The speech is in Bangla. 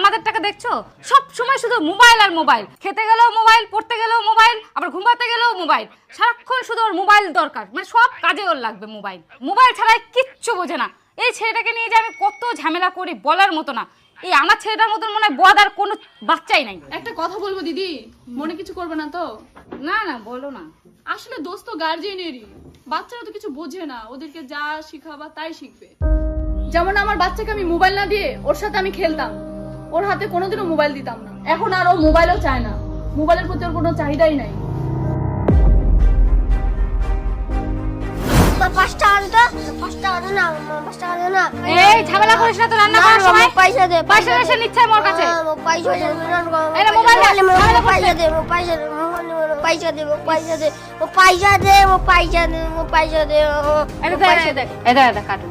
আমাদের টাকা দেখছো? সব সময় শুধু মোবাইল আর মোবাইল, খেতে গেলেও মোবাইল, পড়তে গেলেও মোবাইল, আবার ঘুমাতে গেলেও মোবাইল, সারাক্ষণ শুধু ওর মোবাইল দরকার, মানে সব কাজে ওর লাগবে মোবাইল। মোবাইল ছাড়াই কিচ্ছু বোঝে না। এই ছেলেটাকে নিয়ে যে আমি কত ঝামেলা করি বলার মতো না। এই আমার ছেলেটার মতন মনে হয় বদ আর কোনো বাচ্চাই নাই। একটা কথা বলবো দিদি, মনে কিছু করবে না তো? না না, বলো না। আসলে দোষ তো গার্জিয়ানেরই, বাচ্চারা তো কিছু বোঝে না, ওদেরকে যা শিখাবা তাই শিখবে। যেমন আমার বাচ্চাকে আমি মোবাইল না দিয়ে ওর সাথে আমি খেলতাম, ওর হাতে কোনোদিনও মোবাইল দিতাম না। এখন আর ও মোবাইলও চায় না, মোবাইলের প্রতি ওর কোনো চাহিদাই নাই। এই ঝামেলা করিস না তো, রান্না করার সময় পয়সা দে, পয়সা এসে নিচ্ছে মোর কাছে। পয়সা দে, এই নে মোবাইল দে, ঝামেলা করছে। পয়সা দে, পয়সা দে, পয়সা দে, পয়সা দে, পয়সা দে, পয়সা দে, পয়সা দে। এই দেখ কার্টুন।